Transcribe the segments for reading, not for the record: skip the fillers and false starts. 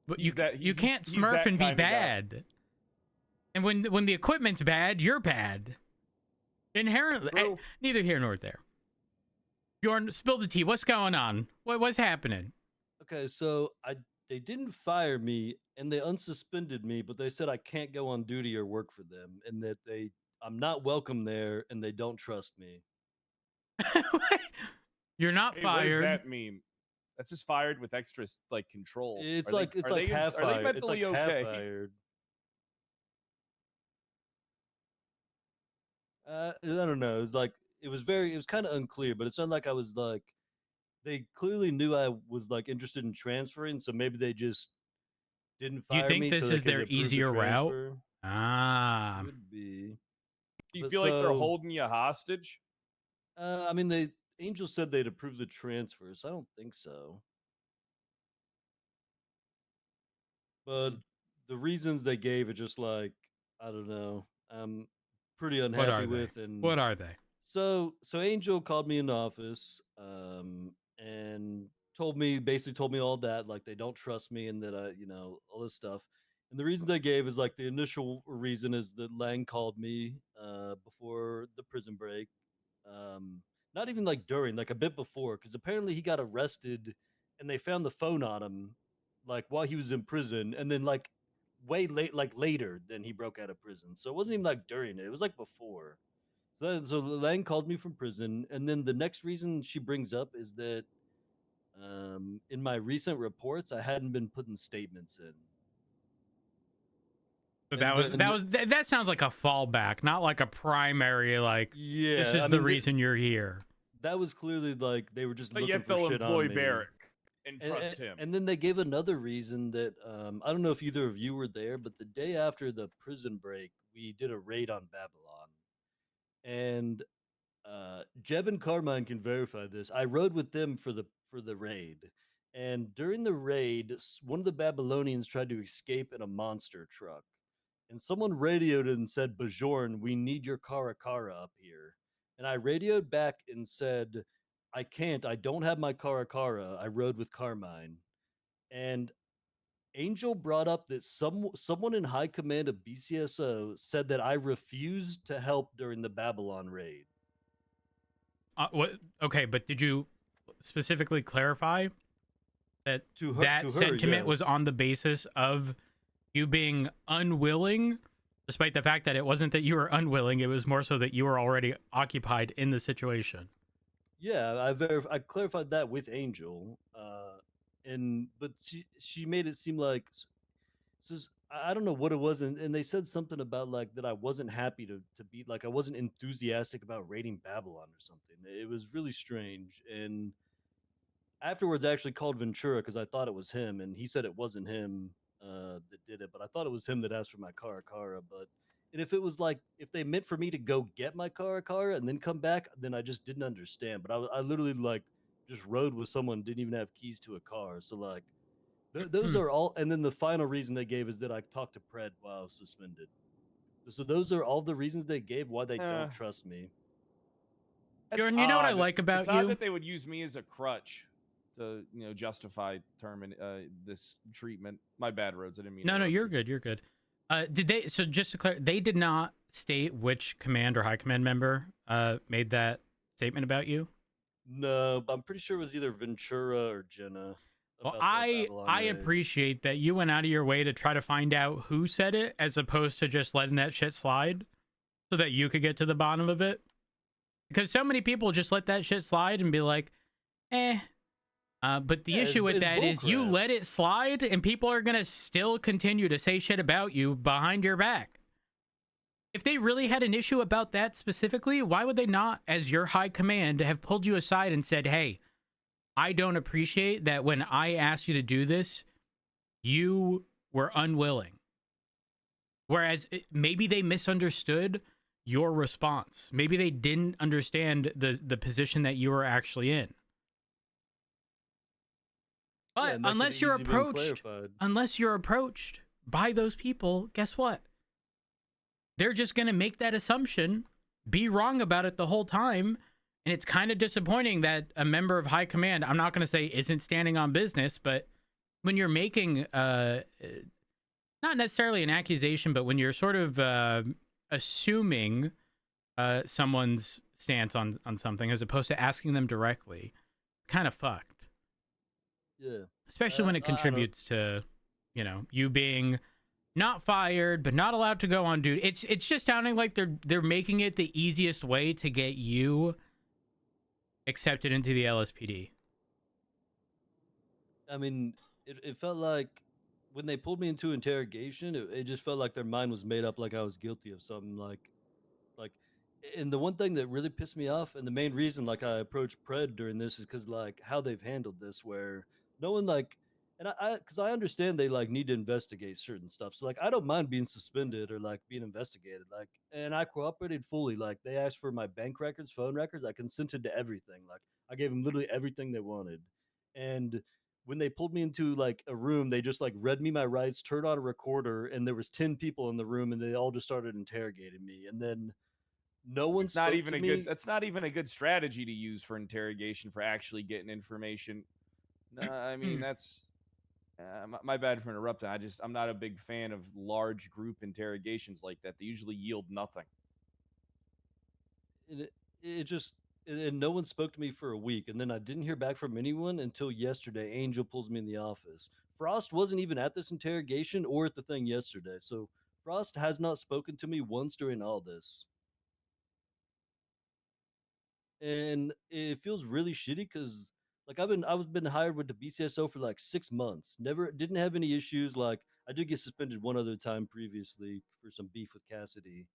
But He's you can't he's smurf that and be kind of guy. bad. And when the equipment's bad, you're bad. Inherently, True. neither here nor there. Bjorn, spill the tea. What's going on? What's happening? Okay, so they didn't fire me and they unsuspended me, but they said I can't go on duty or work for them, and that I'm not welcome there and they don't trust me. You're not Hey, what does fired. that mean? That's just fired with extra like control. It's Are like they, it's are like they, half are they fired. It's like mentally half okay? fired. I don't know. It was kind of unclear, but it sounded like I was like they clearly knew I was like interested in transferring, so maybe they just didn't Do you fire think me this so they is could their approve the easier route? transfer. Ah. Could be. Do you But feel like they're holding you hostage? I mean, Angel said they'd approve the transfer, so I don't think so. But the reasons they gave are just like I don't know. I'm pretty What unhappy are they? with, and What are they? so Angel called me in the office, and basically told me all that, like they don't trust me and that all this stuff. And the reason they gave is like the initial reason is that Lang called me before the prison break, not even like during, like a bit before, because apparently he got arrested and they found the phone on him like while he was in prison, and then like way late, like later than he broke out of prison. So it wasn't even like during it; it was like before. So Lang called me from prison, and then the next reason she brings up is that in my recent reports, I hadn't been putting statements in. So And that sounds like a fallback, not like a primary. Like this yeah, is I the mean reason you're here. that was clearly like they were just But looking yet for they'll shit employ on me. Barrick and trust him. And then they gave another reason that I don't know if either of you were there, but the day after the prison break, we did a raid on Babylon, and Jeb and Carmine can verify this. I rode with them for the raid, and during the raid, one of the Babylonians tried to escape in a monster truck, and someone radioed and said, "Bajorn, we need your Karakara up here." And I radioed back and said, "I can't. I don't have my Karakara. I rode with Carmine." And Angel brought up that someone in high command of BCSO said that I refused to help during the Babylon raid. What? Okay, but did you specifically clarify that To her, sentiment was yes. on the basis of you being unwilling, despite the fact that it wasn't that you were unwilling, it was more so that you were already occupied in the situation? Yeah, I clarified that with Angel, but she made it seem like I don't know what it was, and they said something about like that I wasn't happy to be like I wasn't enthusiastic about raiding Babylon or something. It was really strange, and afterwards I actually called Ventura because I thought it was him, and he said it wasn't him that did it, but I thought it was him that asked for my Karakara. But and if it was like if they meant for me to go get my Karakara and then come back, then I just didn't understand. But I literally like just rode with someone, didn't even have keys to a car, so like those are all. And then the final reason they gave is that I talked to Pred while I was suspended. So those are all the reasons they gave why they don't trust me. Bjorn, you know what I like about it's you? odd that they would use me as a crutch to justify this treatment. My bad, Rhodes. I didn't mean. No, you're good. You're good. Did they? So just to clarify, they did not state which command or high command member made that statement about you. No, but I'm pretty sure it was either Ventura or Jenna. Well, I appreciate that you went out of your way to try to find out who said it, as opposed to just letting that shit slide, so that you could get to the bottom of it. Because so many people just let that shit slide and be like, eh. But the issue with that is you let it slide, and people are gonna still continue to say shit about you behind your back. If they really had an issue about that specifically, why would they not, as your high command, have pulled you aside and said, hey, I don't appreciate that when I asked you to do this, you were unwilling. Whereas maybe they misunderstood your response. Maybe they didn't understand the position that you were actually in. But yeah, unless you're approached by those people, guess what? They're just going to make that assumption, be wrong about it the whole time. And it's kind of disappointing that a member of high command, I'm not going to say isn't standing on business, but when you're making not necessarily an accusation, but when you're sort of assuming someone's stance on something as opposed to asking them directly, kind of fucked. Yeah. Especially when it I don't. contributes to, you know, you being not fired but not allowed to go on duty. It's just sounding like they're making it the easiest way to get you accepted into the LSPD. I mean, it felt like when they pulled me into interrogation, it just felt like their mind was made up, like I was guilty of something. Like, and the one thing that really pissed me off, and the main reason like I approached Pred during this is because like how they've handled this, where no one like, and because I understand they like need to investigate certain stuff, so like I don't mind being suspended or like being investigated, like, and I cooperated fully. Like they asked for my bank records, phone records, I consented to everything. Like I gave them literally everything they wanted, and when they pulled me into like a room, they just like read me my rights, turned on a recorder, and there was 10 people in the room, and they all just started interrogating me, and then no one Not spoke even to a good. me. That's not even a good strategy to use for interrogation for actually getting information. No, I mean that's my bad for interrupting. I'm not a big fan of large group interrogations like that. They usually yield nothing. It just and no one spoke to me for a week, and then I didn't hear back from anyone until yesterday. Angel pulls me in the office. Frost wasn't even at this interrogation or at the thing yesterday, so Frost has not spoken to me once during all this, and it feels really shitty because like I was been hired with the BCSO for like 6 months. Never didn't have any issues. Like I did get suspended one other time previously for some beef with Cassidy.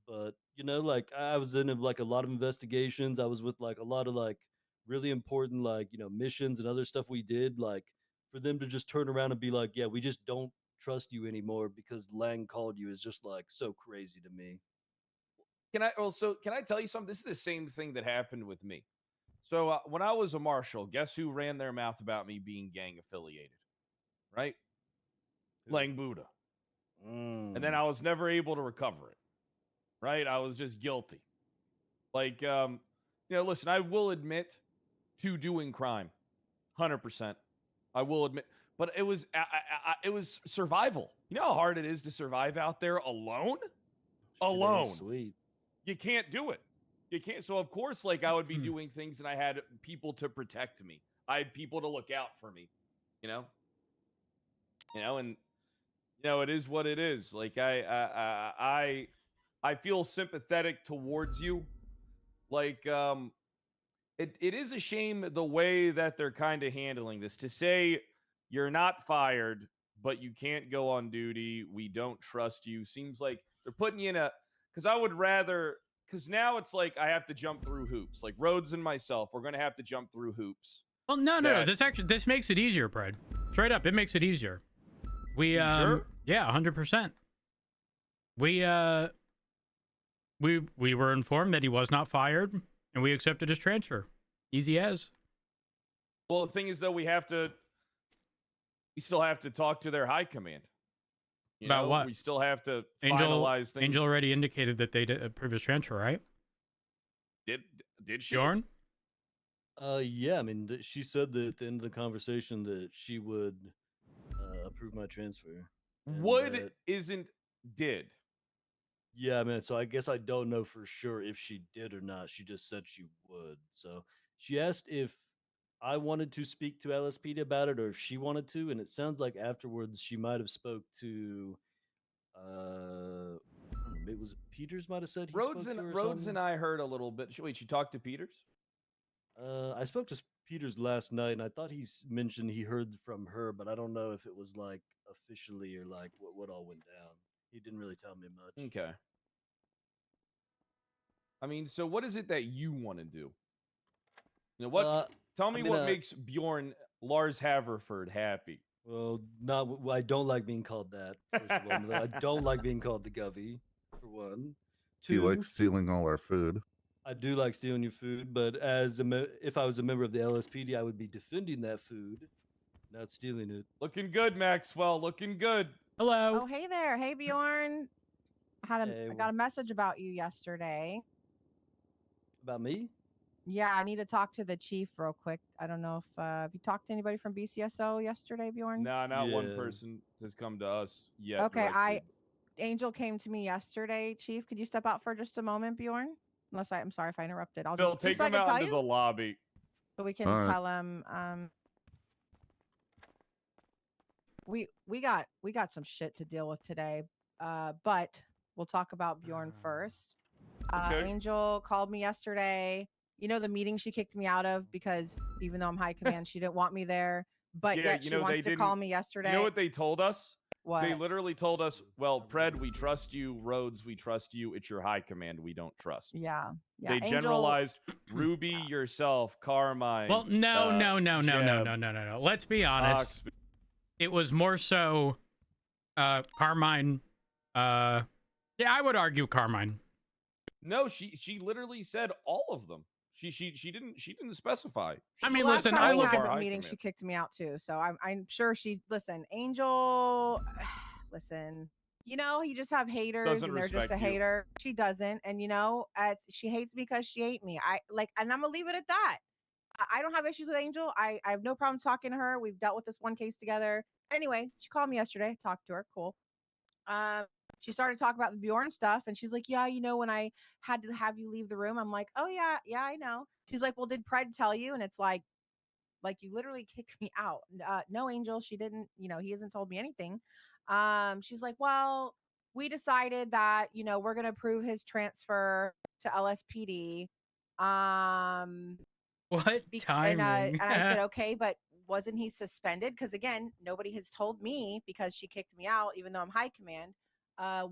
But you know, like I was in like a lot of investigations. I was with like a lot of like really important like missions and other stuff we did. Like for them to just turn around and be like, "Yeah, we just don't trust you anymore because Lang called you," is just like so crazy to me. Can I tell you something? This is the same thing that happened with me. So when I was a marshal, guess who ran their mouth about me being gang affiliated? Right, Who? Lang Buddha. And then Mm, I was never able to recover it. Right, I was just guilty. Like, listen, I will admit to doing crime, 100%. I will admit, but it was survival. You know how hard it is to survive out there alone. shit ain't Alone, sweet. you can't do it. You can't. So of course, like I would be doing things, and I had people to protect me. I had people to look out for me. You know, and it is what it is. Like I feel sympathetic towards you. Like it is a shame the way that they're kind of handling this. To say you're not fired, but you can't go on duty. We don't trust you. Seems like they're putting you in a. Because I would rather. Because now it's like I have to jump through hoops. Like Rhodes and myself, we're gonna have to jump through hoops. Well, no. That This makes it easier, Brad. Straight up, it makes it easier. We You sure? yeah, 100%. We were informed that he was not fired, and we accepted his transfer. Easy as. Well, the thing is, though, we still have to talk to their high command. About what? We still have to Angel finalize things. Angel already indicated that they'd approve his transfer, right? Did she? Bjorn? Yeah, I mean, she said that at the end of the conversation that she would approve my transfer. And Would that, isn't did. yeah, man. So I guess I don't know for sure if she did or not. She just said she would. So she asked if I wanted to speak to LSPD about it or if she wanted to, and it sounds like afterwards she might have spoke to I don't know, maybe was it Peters might have said he spoke to her or Rhodes and something. I heard a little bit. Wait, she talked to Peters? I spoke to Peters last night, and I thought mentioned he heard from her, but I don't know if it was like officially or like what all went down. He didn't really tell me much. Okay. I mean, so what is it that you want to do? What? Tell I me mean, what makes Bjorn Lars Haverford happy. well, not. I don't like being called that. First of all, I don't like being called the Govy. For one, He two. likes stealing all our food. I do like stealing your food, but if I was a member of the LSPD, I would be defending that food, not stealing it. Looking good, Maxwell. Looking good. Hello. Oh, hey there. Hey, Bjorn. Hey, I got a message about you yesterday. about me? Yeah, I need to talk to the chief real quick. I don't know if have you talked to anybody from BCSO yesterday, Bjorn? Nah, not one Yeah. person has come to us yet. Okay, directly. Angel came to me yesterday. Chief, could you step out for just a moment, Bjorn? I'm sorry if I interrupted. I'll Bill, just take so I him can out tell into you, the lobby. so we can All right. tell him. We got some shit to deal with today. But we'll talk about Bjorn first. Okay. Angel called me yesterday. You know the meeting she kicked me out of because even though I'm high command, she didn't want me there. But Yeah, yet you she know, wants they to call didn't- me yesterday. You know what they told us? What? They literally told us, well, Pred, we trust you. Rhodes, we trust you. It's your high command we don't trust. Yeah. They Angel, generalized Ruby, yourself, Carmine. Well, no. Jeb, Let's be honest. Ox. It was more so Carmine. Yeah, I would argue Carmine. No, she literally said all of them. She didn't specify. I mean, Well, last listen, time I we look had our a high meeting, command. she kicked me out too. So I'm sure she Angel. Listen, you know, you just have haters, Doesn't and they're just a respect you. hater. She doesn't, and you know, she hates me because she ate me. And I'm gonna leave it at that. I don't have issues with Angel. I have no problem talking to her. We've dealt with this one case together. Anyway, she called me yesterday. Talked to her. Cool. She started talking about the Bjorn stuff, and she's like, "Yeah, you know, when I had to have you leave the room," I'm like, "Oh yeah, I know." She's like, "Well, did Pred tell you?" And it's like you literally kicked me out. No, Angel, she didn't. You know, he hasn't told me anything. She's like, "Well, we decided that we're gonna approve his transfer to LSPD." What timing? And I said, okay, but wasn't he suspended? Because again, nobody has told me because she kicked me out, even though I'm high command,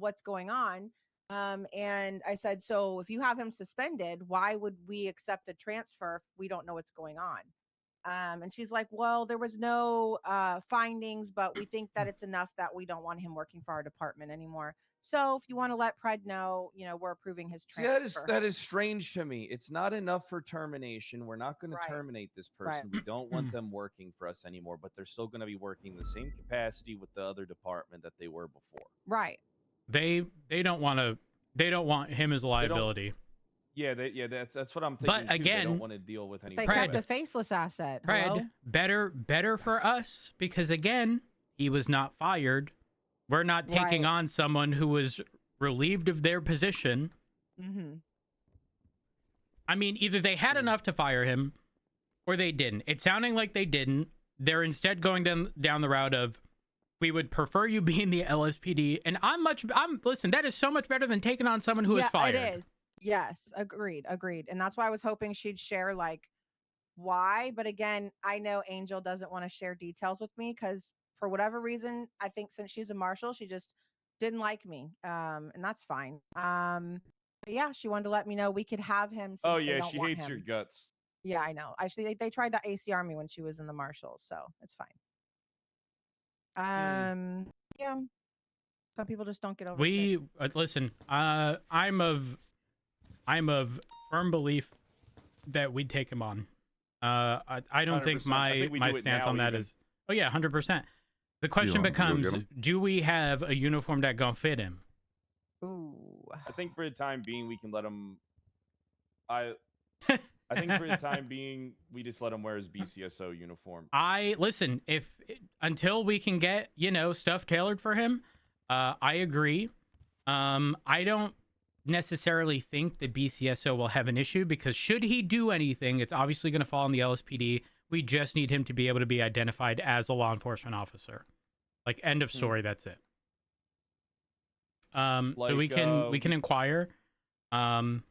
what's going on. And I said, so if you have him suspended, why would we accept the transfer if we don't know what's going on? And she's like, well, there was no findings, but we think that it's enough that we don't want him working for our department anymore. So if you want to let Pred know, we're approving his See, transfer. that is strange to me. It's not enough for termination. We're not going Right. to terminate this Right. person. We don't want them working for us anymore, but they're still going to be working the same capacity with the other department that they were before. Right. They don't want him as a liability. Yeah, that's what I'm thinking. But too. They again, don't want to deal with any. They Pred- kept a faceless asset. Pred, Hello? better for us because again, he was not fired. We're not taking Right. on someone who was relieved of their position. Mm-hmm. I mean, either they had enough to fire him or they didn't. It's sounding like they didn't. They're instead going down the route of, we would prefer you be in the LSPD. And listen, that is so much better than taking on someone who is fired. It is. Yes, agreed. And that's why I was hoping she'd share like why. But again, I know Angel doesn't want to share details with me because for whatever reason, I think since she's a marshal, she just didn't like me. And that's fine. But yeah, she wanted to let me know we could have him. Since Oh they yeah, don't she want hates him. your guts. Yeah, I know. Actually, they tried to ACR me when she was in the marshals, so it's fine. Yeah. Some people just don't get over shit. Listen. I'm of firm belief that we'd take him on. I don't think 100%. I think we my do it stance now on that even. is. Oh yeah, 100%. The question wanna go becomes: get him? do we have a uniform that gonna fit him? Ooh. I think for the time being, we can let him. I think for the time being, we just let him wear his BCSO uniform. Listen, until we can get stuff tailored for him, I agree. I don't necessarily think the BCSO will have an issue because should he do anything, it's obviously going to fall on the LSPD. We just need him to be able to be identified as a law enforcement officer. Like, end of story. That's it. So we can inquire, and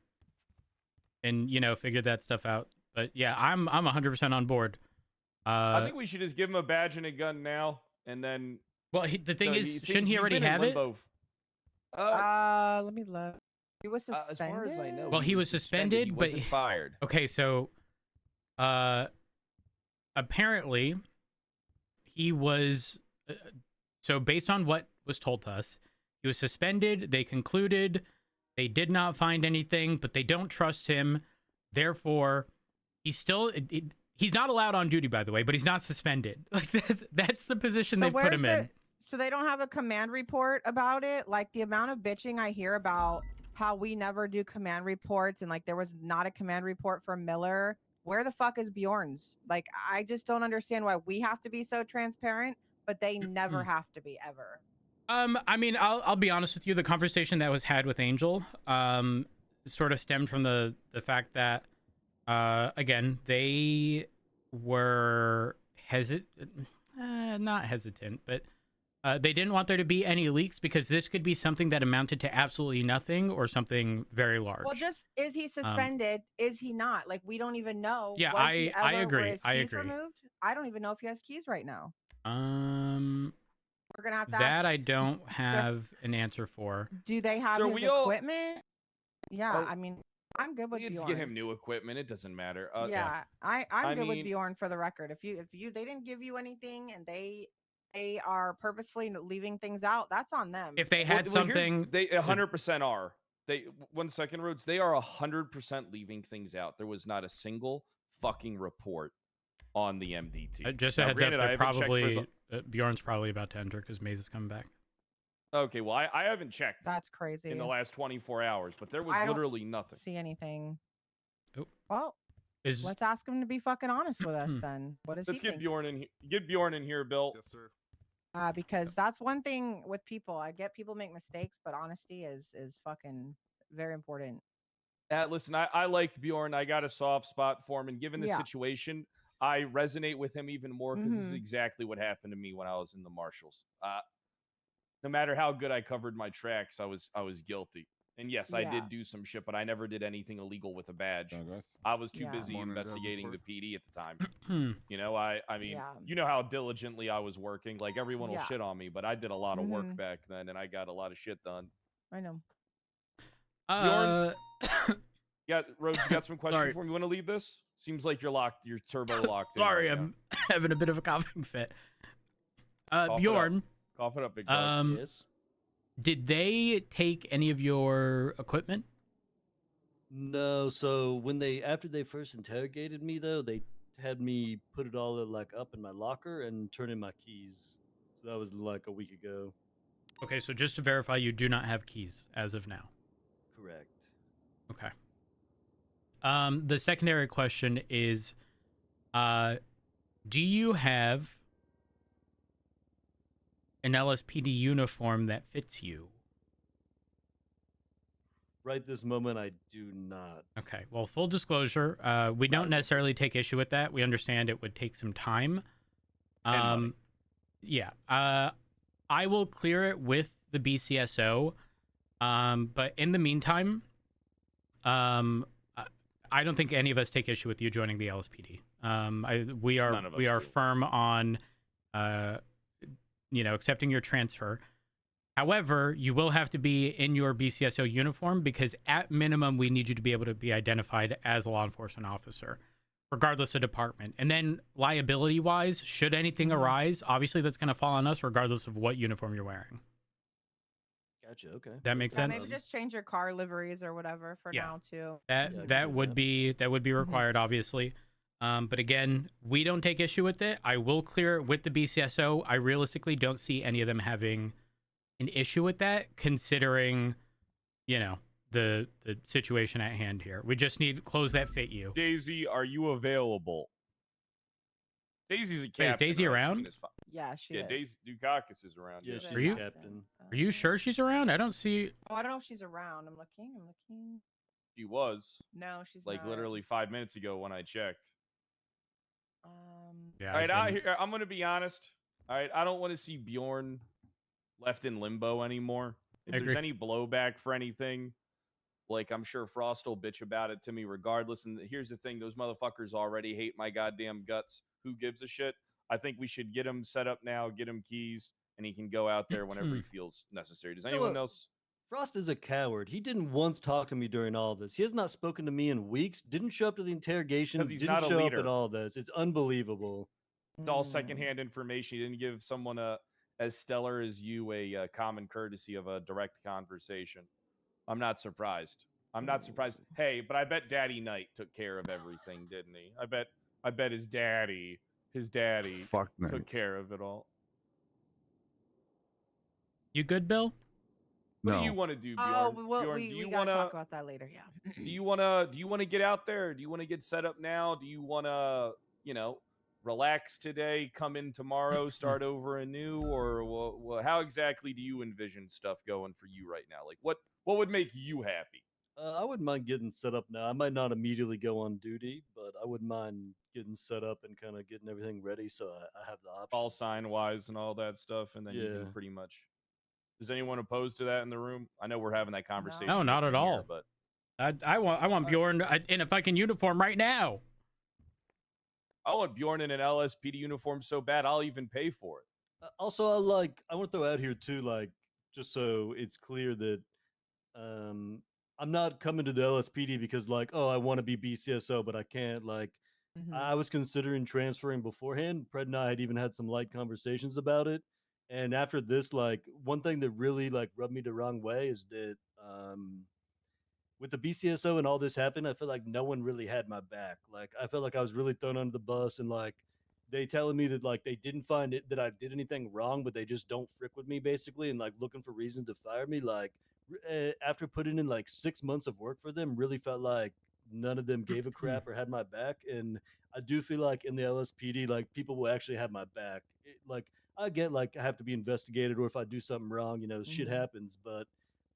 figure that stuff out. But yeah, I'm 100% on board. I think we should just give him a badge and a gun now, and then. Well, the thing so is, he shouldn't he he's already been in have it? limbo. Let me look. He was suspended. As far as I know, Well, he was suspended, he but wasn't fired. Okay, so apparently he was so based on what was told to us, he was suspended. They concluded they did not find anything, but they don't trust him. Therefore, he's still he's not allowed on duty, by the way, but he's not suspended. Like that's the position they've put him in. So they don't have a command report about it. Like the amount of bitching I hear about how we never do command reports and like there was not a command report for Miller. Where the fuck is Bjorn's? Like I just don't understand why we have to be so transparent, but they never have to be ever. I mean, I'll be honest with you. The conversation that was had with Angel, sort of stemmed from the fact that, again, they were not hesitant, but they didn't want there to be any leaks because this could be something that amounted to absolutely nothing or something very large. Well, just is he suspended? Is he not? Like we don't even know. Yeah, Was he I ever, agree. Were his I keys agree. removed? I don't even know if he has keys right now. We're gonna have to that ask. I don't have an answer for. Do they have So his we all- equipment? Yeah, Oh, I mean, I'm good with We Bjorn. just get him new equipment. It doesn't matter. Yeah, I'm I good with mean- Bjorn for the record. If you they didn't give you anything and they are purposefully leaving things out, that's on them. If they Well, had well, here's- something, they 100% are. They 1 second, Rhodes. They are 100% leaving things out. There was not a single fucking report on the MDT. just a Now, heads granted, up, I they're haven't checked for probably Bjorn's probably about to enter because Maze is coming back. Okay, well, I haven't checked That's crazy. in the last 24 hours, but there was I don't literally nothing. see anything. Oh. Well, Is let's ask him to be fucking honest with us then. What does Let's he get think? Bjorn in. Get Bjorn in here, Bill. Yes, sir. Because that's one thing with people. I get people make mistakes, but honesty is fucking very important. Listen, I like Bjorn. I got a soft spot for him, and given the Yeah. situation, I resonate with him even more because this is Mhm. exactly what happened to me when I was in the marshals. No matter how good I covered my tracks, I was guilty. And yes, I Yeah. did do some shit, but I never did anything illegal with a badge. Guys. I was too Yeah. busy Morning, investigating the report. PD at the time. You know, I mean, Yeah. you know how diligently I was working. Like everyone will Yeah. shit on me, but I did a lot of work Mhm. back then, and I got a lot of shit done. I know. Yeah, Rhodes, you got some questions Sorry. for me? You want to lead this? Seems like you're locked. You're turbo locked. sorry, in right I'm having a bit of a coughing fit. it up. Bjorn, now. Cough it up, big dog. Yes. did they take any of your equipment? No, so when after they first interrogated me though, they had me put it all like up in my locker and turn in my keys. So that was like a week ago. Okay, so just to verify, you do not have keys as of now. Correct. Okay. The secondary question is, do you have an LSPD uniform that fits you? Right this moment, I do not. Okay. Well, full disclosure, we don't necessarily take issue with that. We understand it would take some time. And money. Yeah. I will clear it with the BCSO. But in the meantime, I don't think any of us take issue with you joining the LSPD. We None of us are do. firm on, accepting your transfer. However, you will have to be in your BCSO uniform because at minimum, we need you to be able to be identified as a law enforcement officer, regardless of department. And then liability-wise, should anything arise, obviously that's going to fall on us regardless of what uniform you're wearing. Gotcha. Okay. That makes Yeah, sense? maybe just change your car liveries or whatever for Yeah. now too. Yeah, I can That do would that. be required, obviously. But again, we don't take issue with it. I will clear it with the BCSO. I realistically don't see any of them having an issue with that, considering, the situation at hand here. We just need clothes that fit you. Daisy, are you available? Daisy's a captain. Wait, is Daisy right? She around? can just Yeah, she yeah, is. Daisy Dukakis is around. Yeah, yeah. she's Are you- a captain. Are you sure she's around? I don't see. Oh, I don't know if she's around. I'm looking. She was No, she's like not. literally 5 minutes ago when I checked. Yeah. All right, I'm going to be honest. All right, I don't want to see Bjorn left in limbo anymore. If I there's agree. any blowback for anything, like I'm sure Frost will bitch about it to me regardless. And here's the thing: those motherfuckers already hate my goddamn guts. Who gives a shit? I think we should get him set up now, get him keys, and he can go out there whenever he feels necessary. Does You know anyone what? else? Frost is a coward. He didn't once talk to me during all this. He has not spoken to me in weeks. Didn't show up to the interrogation. 'Cause he's Didn't not a show up leader. at all this. It's unbelievable. It's all secondhand information. He didn't give someone as stellar as you a common courtesy of a direct conversation. I'm not surprised. I'm not surprised. Hey, but I bet Daddy Knight took care of everything, didn't he? I bet his daddy Fuck took Knight. care of it all. You good, Bill? What No. do you want to do, Bjorn? Oh, Bjorn, do we you gotta want talk to? about that later. Yeah. Do you want to get out there? Do you want to get set up now? Do you want to, relax today, come in tomorrow, start over anew, or how exactly do you envision stuff going for you right now? Like what would make you happy? I wouldn't mind getting set up now. I might not immediately go on duty, but I wouldn't mind getting set up and kind of getting everything ready so I have the option. All sign wise and all that stuff, and then you can Yeah. pretty much. Is anyone opposed to that in the room? I know we're having that conversation. No, not with at you here, all. but I want Bjorn in a fucking uniform right now. I want Bjorn in an LSPD uniform so bad I'll even pay for it. Also, I want to throw out here too, like just so it's clear that I'm not coming to the LSPD because like, oh, I want to be BCSO, but I can't. Like, Mhm. I was considering transferring beforehand. Pred and I had even had some light conversations about it. And after this, like one thing that really like rubbed me the wrong way is that with the BCSO and all this happened, I feel like no one really had my back. Like I felt like I was really thrown under the bus, and like they telling me that like they didn't find it that I did anything wrong, but they just don't frick with me basically, and like looking for reasons to fire me. Like after putting in like 6 months of work for them, really felt like none of them gave a crap or had my back. And I do feel like in the LSPD, like people will actually have my back. Like I get like I have to be investigated, or if I do something wrong, shit Mhm. happens, but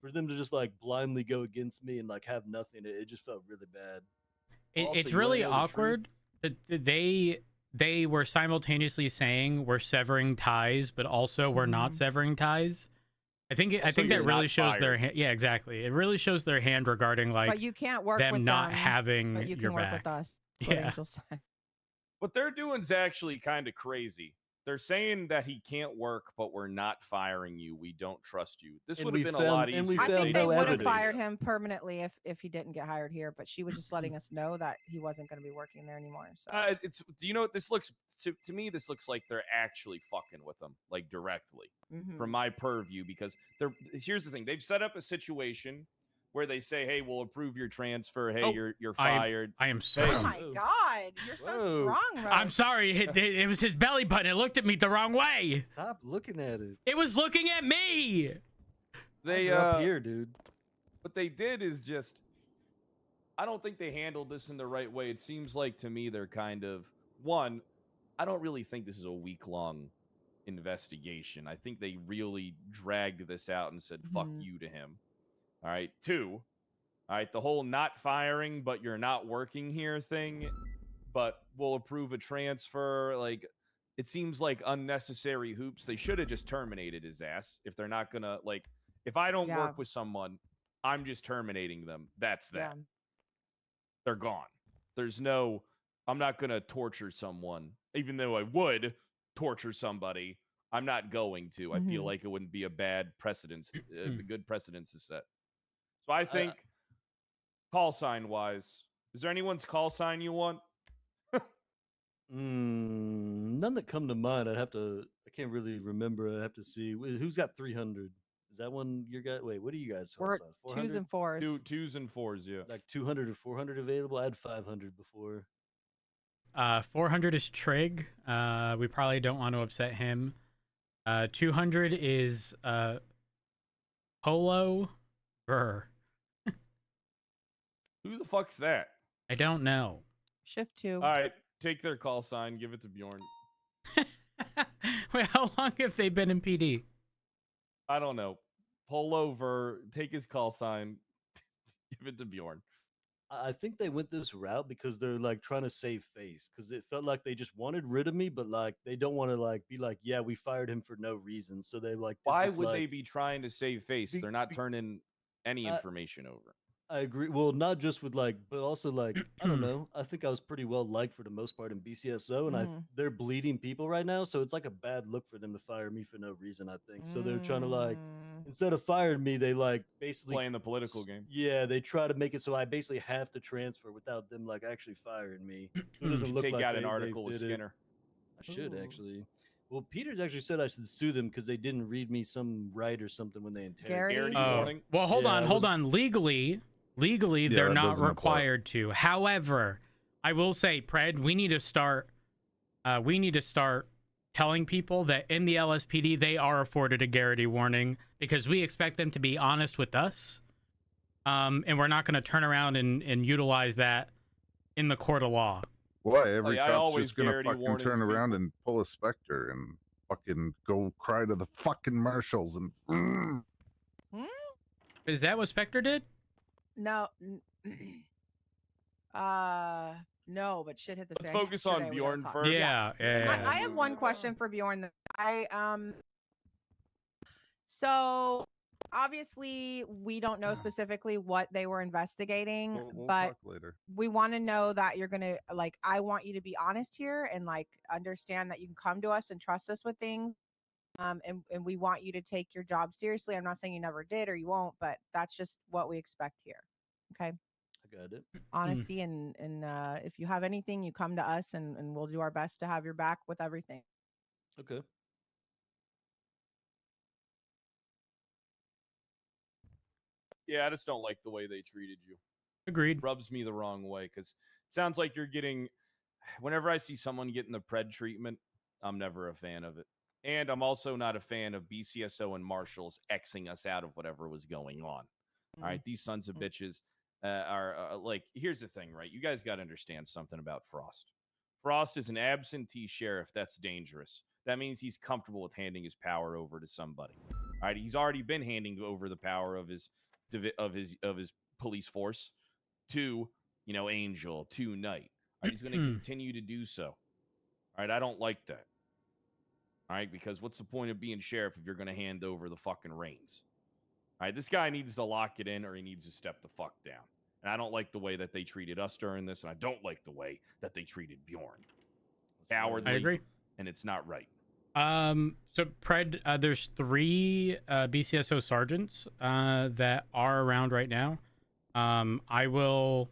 for them to just like blindly go against me and like have nothing, it just felt really bad. Also, It's you wanna really know the awkward truth? that they were simultaneously saying we're severing ties, but also we're not Mhm. severing ties. I think Also, that you're really not shows their fired. yeah, exactly. It really shows their hand regarding But like you can't work them with not them, having but you your can work back. with us. That's what Yeah. Angel said. What they're doing is actually kind of crazy. They're saying that he can't work, but we're not firing you. We don't trust you. This And would we have been a lot found- and we easier. I if found think they they no just would have evidence. fired him permanently if he didn't get hired here, but she was just letting us know that he wasn't going to be working there anymore. So It's. Do you know what this looks to me? This looks like they're actually fucking with them, like directly, from Mhm. my purview. Because they're. Here's the thing: they've set up a situation where they say, "Hey, we'll approve your transfer. Hey, Oh, you're fired." I am so Hey, Oh my Whoa. God, you're so Whoa. strong, Rose. I'm sorry. It was his belly button. It looked at me the wrong way. Stop looking at it. It was looking at me. they Eyes are up here, dude. what they did is just. I don't think they handled this in the right way. It seems like to me they're kind of one. I don't really think this is a week-long investigation. I think they really dragged this out and said "fuck Mhm. you" to him. All right. Two. All right. The whole not firing, but you're not working here thing. But we'll approve a transfer. Like, it seems like unnecessary hoops. They should have just terminated his ass if they're not gonna like. If I don't Yeah. work with someone, I'm just terminating them. That's that. Yeah. They're gone. There's no, I'm not going to torture someone, even though I would torture somebody. I'm not going to. I feel Mhm. like it wouldn't be a bad precedence, a good precedence to set. So I I- think, call sign wise, is there anyone's call sign you want? None that come to mind. I can't really remember. I have to see. Who's got 300? Is that one your guy? Wait, what do you guys call We're sign? 400? 2s and 4s. Twos and fours, yeah. Like 200 or 400 available? I had 500 before. 400 is Trig. We probably don't want to upset him. 200 is Polo. Brr. Who the fuck's that? I don't know. Shift 2. All right, take their call sign, give it to Bjorn. Wait, how long have they been in PD? I don't know. Pull over, take his call sign, give it to Bjorn. I think they went this route because they're like trying to save face because it felt like they just wanted rid of me, but like they don't want to like be like, yeah, we fired him for no reason. So they like, Why just, would like, they be trying to save face? be- They're not be- turning any I- information over. I agree. Well, not just with like, but also like, I don't know. I think I was pretty well liked for the most part in BCSO, and Mhm. they're bleeding people right now, so it's like a bad look for them to fire me for no reason. I think so. They're trying to like, instead of firing me, they like basically Playing the political game. Yeah, they try to make it so I basically have to transfer without them like actually firing me. So it You doesn't should look take like out an they article with did it. Skinner. I should Ooh. actually. Well, Peters actually said I should sue them because they didn't read me some right or something when they interrogated. Garrity? Garrity warning. Well, hold Yeah, on, I hold wasn't- on. Legally, Yeah, they're that not doesn't apply. required to. However, I will say, Pred, we need to start telling people that in the LSPD they are afforded a Garrity warning because we expect them to be honest with us, and we're not going to turn around and utilize that in the court of law. Why? Every yeah, I cop's always just gonna Garrity fucking warnings turn around people. and pull a Spectre and fucking go cry to the fucking marshals and. Is that what Spectre did? No. No, but shit hit the Let's fan. focus on yesterday, we gotta Bjorn talk. first. Yeah. I have one question for Bjorn. So obviously we don't know specifically what they were investigating, We'll but talk later. we want to know that you're gonna like. I want you to be honest here and like understand that you can come to us and trust us with things. And we want you to take your job seriously. I'm not saying you never did or you won't, but that's just what we expect here. Okay. I got it. Honesty and if you have anything, you come to us and we'll do our best to have your back with everything. Okay. Yeah, I just don't like the way they treated you. Agreed. Rubs me the wrong way because it sounds like you're getting. Whenever I see someone getting the pred treatment, I'm never a fan of it. And I'm also not a fan of BCSO and marshals Xing us out of whatever was going on. All right, these sons of bitches are like, here's the thing, right? You guys got to understand something about Frost. Frost is an absentee sheriff that's dangerous. That means he's comfortable with handing his power over to somebody. All right, he's already been handing over the power of his police force to, Angel, to Knight. All right, he's going to continue to do so. All right, I don't like that. All right, because what's the point of being sheriff if you're going to hand over the fucking reins? All right, this guy needs to lock it in or he needs to step the fuck down. And I don't like the way that they treated us during this, and I don't like the way that they treated Bjorn. Cowardly. I agree. And it's not right. So Pred, there's 3 BCSO sergeants that are around right now. I'll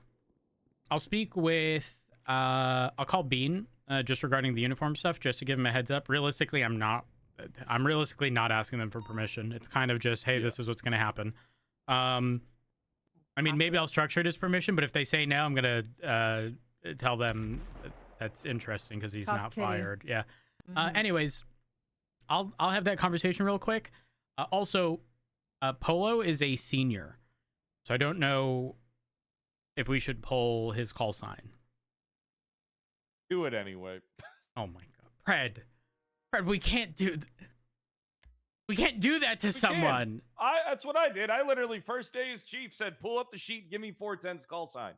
speak with I'll call Bean just regarding the uniform stuff, just to give him a heads up. Realistically, I'm realistically not asking them for permission. It's kind of just, hey, this is what's going to happen. I mean, maybe I'll structure it as permission, but if they say no, I'm going to tell them that's interesting because he's not fired. Yeah. Anyways, I'll have that conversation real quick. Also, Polo is a senior, so I don't know if we should pull his call sign. Do it anyway. Oh my god, Pred, we can't do that to someone. That's what I did. I literally first day as chief said, "Pull up the sheet, give me 410's call sign."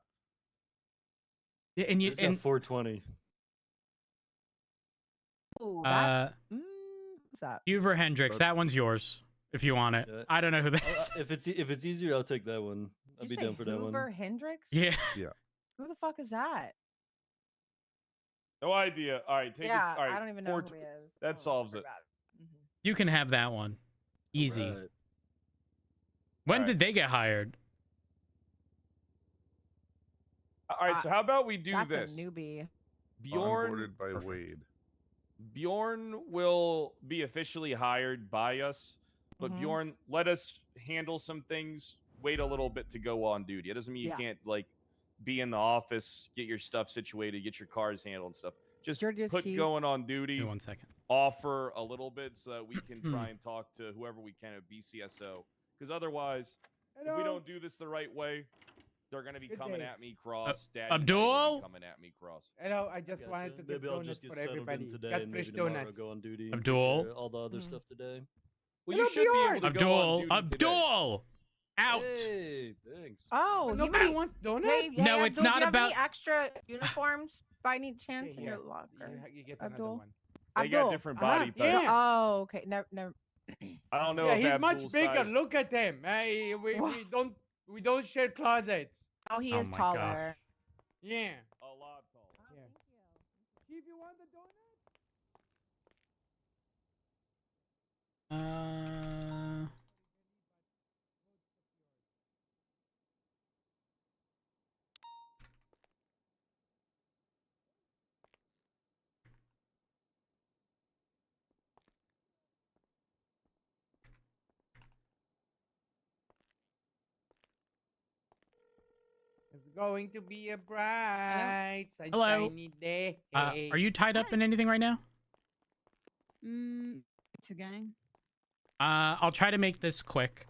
And you He's got 420. Ooh, what's that? Uver Hendricks, that one's yours if you want it. Yeah. I don't know who that is. If it's easier, I'll take that one. I'll Did be you say down for that one. Hoover Hendricks? Yeah. Who the fuck is that? No idea. All right, take Yeah, his. All right, I don't even know who he is. That Oh, solves sorry it. about You can have that one. Easy. Alright. When Alright. did they get hired? All right, so how about we do That's this? a newbie. Bjorn Onboarded by Wade. Bjorn will be officially hired by us, but Mhm. Bjorn, let us handle some things. Wait a little bit to go on duty. It doesn't mean you Yeah. can't be in the office, get your stuff situated, get your cars handled and stuff. Just George's put keys. going on duty. Give me 1 second. Offer a little bit so that we can try and talk to whoever we can at BCSO. Because otherwise, if we don't do this the right way, they're going to be coming at me cross. Daddy Knight will Abdul? be coming at me cross. Hello, I just Gotcha. wanted to get Maybe I'll donuts just get for settled everybody. in today Got and fresh maybe tomorrow donuts. go on duty. Abdul? Take care of all the other stuff today. Well, you Hello, should be Bjorn. able to go on Abdul! duty today. Abdul! Out! Hey, thanks. Oh, But he nobody might. wants donuts? Hey, No, it's Abdul, not do you have about- any extra uniforms by any chance Okay, in your here. locker? You get another Abdul? one. They got Abdul. different body types. Yeah. Oh, okay. Never. I don't know Yeah, if he's much Abdul's bigger. size- Look at him. We don't share closets. Oh, he Oh is my taller. gosh. Yeah. A lot taller. Yeah. Chief, you want the donut? It's going to be a bright, Hello. sunshiny day. Are you tied up in anything right now? It's a gang. I'll try to make this quick.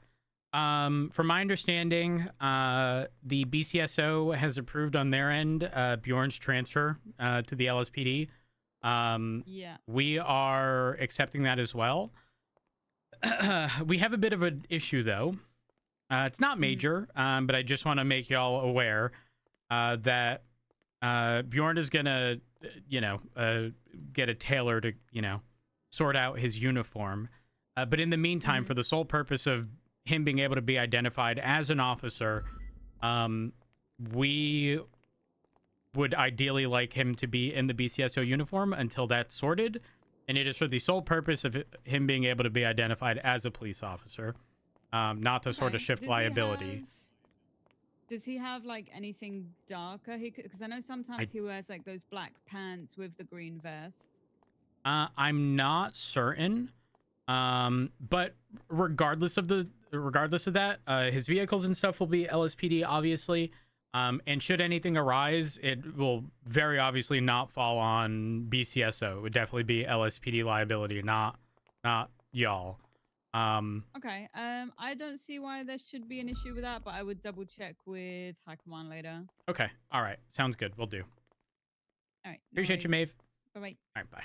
From my understanding, the BCSO has approved on their end Bjorn's transfer to the LSPD. Yeah. We are accepting that as well. We have a bit of an issue, though. It's not major, but I just want to make y'all aware that Bjorn is gonna, get a tailor to, sort out his uniform. But in the meantime, for the sole purpose of him being able to be identified as an officer, we would ideally like him to be in the BCSO uniform until that's sorted. And it is for the sole purpose of him being able to be identified as a police officer, not to sort of shift liability. Does he have like anything darker? Because I know sometimes he wears like those black pants with the green vest. I'm not certain, but regardless of that, his vehicles and stuff will be LSPD, obviously. And should anything arise, it will very obviously not fall on BCSO. It would definitely be LSPD liability, not y'all. Okay. I don't see why there should be an issue with that, but I would double check with High Command later. Okay. All right. Sounds good. We'll do. All right. Appreciate you, Maeve. Bye bye. All right. Bye.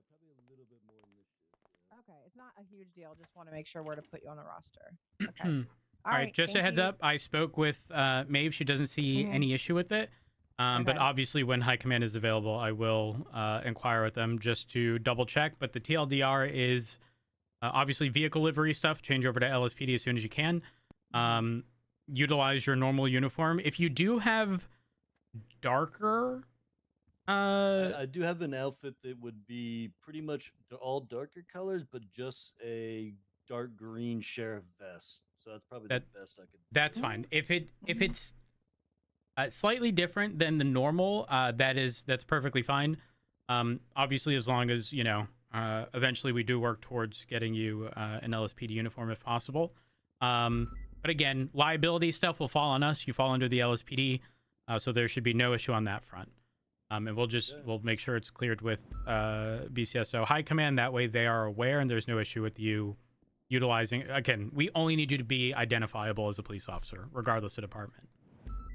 Probably a little bit more in this shift. Okay, it's not a huge deal. Just want to make sure where to put you on the roster. Okay. All right. Just a heads up. I spoke with Maeve. She doesn't see any issue with it. But obviously, when High Command is available, I will inquire with them just to double check. But the TLDR is obviously vehicle livery stuff. Change over to LSPD as soon as you can. Utilize your normal uniform. If you do have darker... I do have an outfit that would be pretty much all darker colors, but just a dark green sheriff vest. So that's probably the best I could. That's fine. If it's slightly different than the normal, that's perfectly fine. Obviously, as long as eventually we do work towards getting you an LSPD uniform if possible. But again, liability stuff will fall on us. You fall under the LSPD, so there should be no issue on that front. And we'll make sure it's cleared with BCSO High Command. That way they are aware and there's no issue with you utilizing. Again, we only need you to be identifiable as a police officer, regardless of department.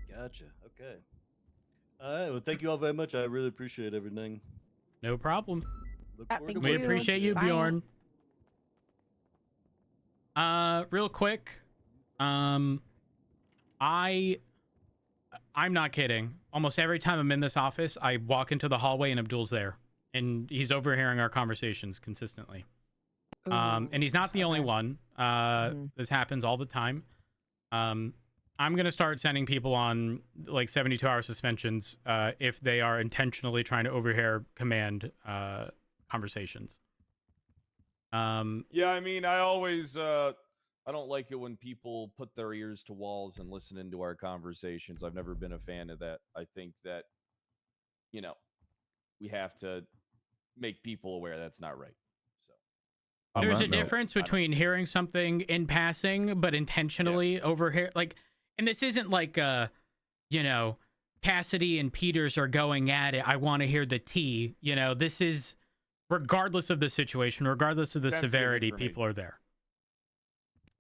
Gotcha. Okay. All right. Well, thank you all very much. I really appreciate everything. No problem. We appreciate you, Bye. Bjorn. Real quick, I'm not kidding. Almost every time I'm in this office, I walk into the hallway and Abdul's there. And he's overhearing our conversations consistently. And he's not the only one. This happens all the time. I'm going to start sending people on like 72-hour suspensions if they are intentionally trying to overhear command conversations. Yeah, I mean, I always... I don't like it when people put their ears to walls and listen into our conversations. I've never been a fan of that. I think that, we have to make people aware that's not right. So there's a difference between hearing something in passing, but intentionally overhear. Like, and this isn't like, Cassidy and Peters are going at it. I want to hear the tea. This is regardless of the situation, regardless of the severity, people are there.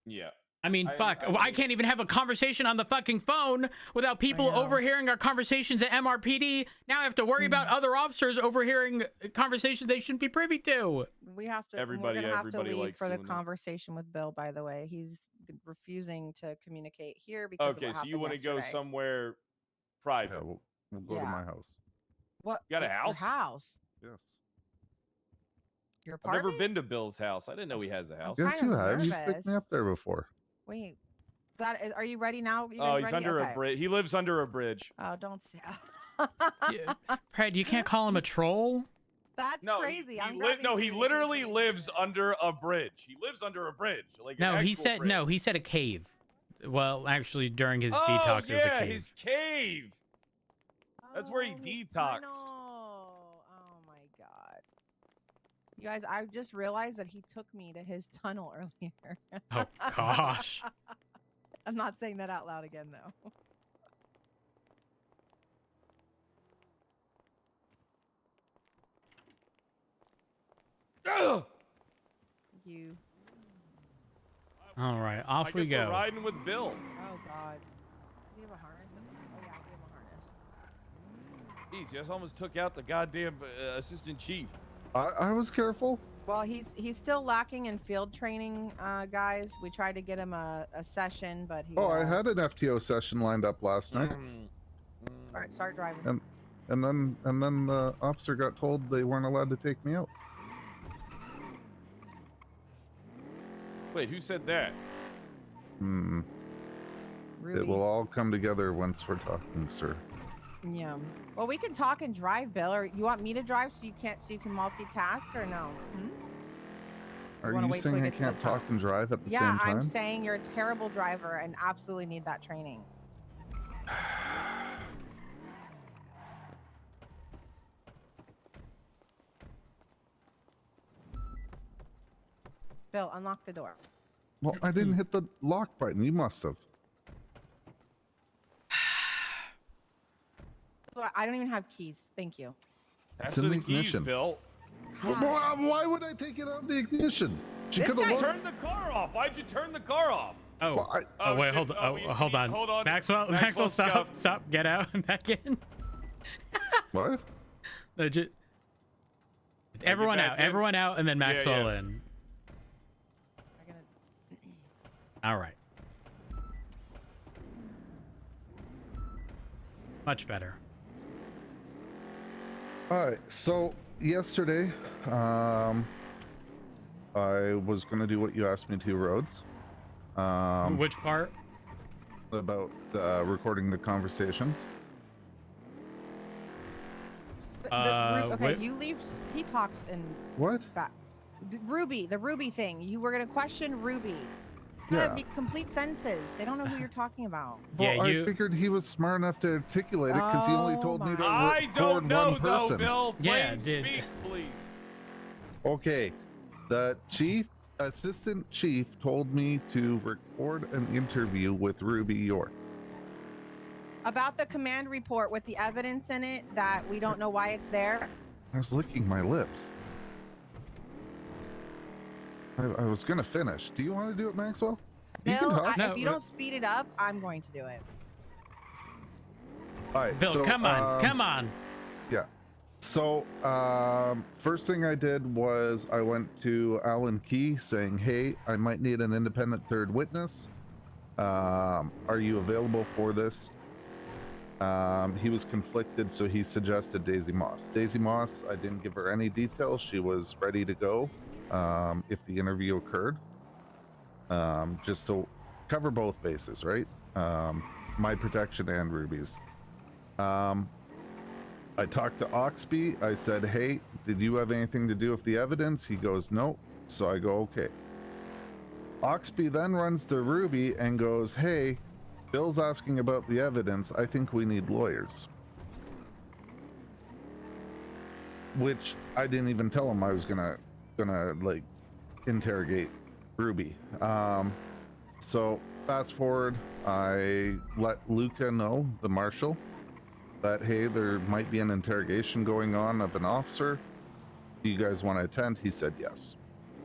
Yeah. I mean, I can't even have a conversation on the fucking phone without people overhearing our conversations at MRPD. Now I have to worry about other officers overhearing conversations they shouldn't be privy to. We have to. Everybody leave for the doing that. conversation with Bill. By the way, he's refusing to communicate here because. Okay, so you want to go somewhere private? Yeah, we'll go to my house. What? You got a house? Your house? Yes. Your I've apartment? never been to Bill's house. I didn't know he has a house. Yes, you have. You picked me up there before. Wait, are you ready now? You Oh, guys he's ready? under a bridge. He lives under a bridge. Oh, don't say. Pred, you can't call him a troll. That's No, crazy. I'm he literally lives under a bridge. He lives under a bridge. Like an No, he actual said bridge. no. He said a cave. Well, actually, during his Oh detox, it was a yeah, cave. his cave. That's where he Oh, detoxed. no. Oh my god. You guys, I just realized that he took me to his tunnel earlier. Oh gosh. I'm not saying that out loud again though. Ugh! You. All right, I off we guess we're go. riding with Bill. Oh god. Does he have a harness? Oh yeah, he have a harness. Jeez, you just almost took out the goddamn assistant chief. I was careful. Well, he's still lacking in field training, guys. We tried to get him a session, but he. Oh, I had an FTO session lined up last night, All right, start driving. and then the officer got told they weren't allowed to take me out. Wait, who said that? Ruby. It will all come together once we're talking, sir. Yeah. Well, we can talk and drive, Bill. Or you want me to drive so you can multitask, or no? Hmm? Are wanna you wait till we saying I get to the can't talk top? and drive at the Yeah, same time? I'm saying you're a terrible driver and absolutely need that training. Bill, unlock the door. Well, I didn't hit the lock button. You must have. I don't even have keys. Thank you. That's in the the keys, ignition. Bill. God. Why would I take it out of the ignition? She This could have guy looked. Turn the car off. Why'd you turn the car off? Oh. Well, Oh wait, shit. hold on. Oh, Oh, we hold on. hold on. Maxwell, Maxwell, stop, scuffed. stop, get out and back in. What? Legit. Everyone back out, in? everyone out, and then Yeah, Maxwell yeah. in. I gotta- All right. Much better. All right. So yesterday, I was gonna do what you asked me to, Rhodes. Which part? About recording the conversations. okay, wait. you leave. He talks in What? back. The Ruby thing. You were gonna question Ruby. Yeah. Make complete senses. They don't know who you're talking about. Yeah, Well, you- I figured he was smart enough to articulate it because he only Oh told me to my- I record don't know, one person. though, Bill. Yeah, Plain dude. speak, please. Okay, the assistant chief told me to record an interview with Ruby York. About the command report with the evidence in it that we don't know why it's there. I was licking my lips. I was gonna finish. Do you want to do it, Maxwell? You can Bill, talk. No, if you don't speed it up, I'm going to do it. All right, Bill, so, come on, come on. Yeah. So, first thing I did was I went to Alan Key saying, hey, I might need an independent third witness. Are you available for this? He was conflicted, so he suggested Daisy Moss. Daisy Moss, I didn't give her any details. She was ready to go if the interview occurred. Just to cover both bases, right? My protection and Ruby's. I talked to Oxby. I said, hey, did you have anything to do with the evidence? He goes, no. So I go, okay. Oxby then runs to Ruby and goes, hey, Bill's asking about the evidence. I think we need lawyers. Which I didn't even tell him I was gonna like interrogate Ruby. So fast forward, I let Luca know, the marshal, that hey, there might be an interrogation going on of an officer. Do you guys want to attend? He said yes.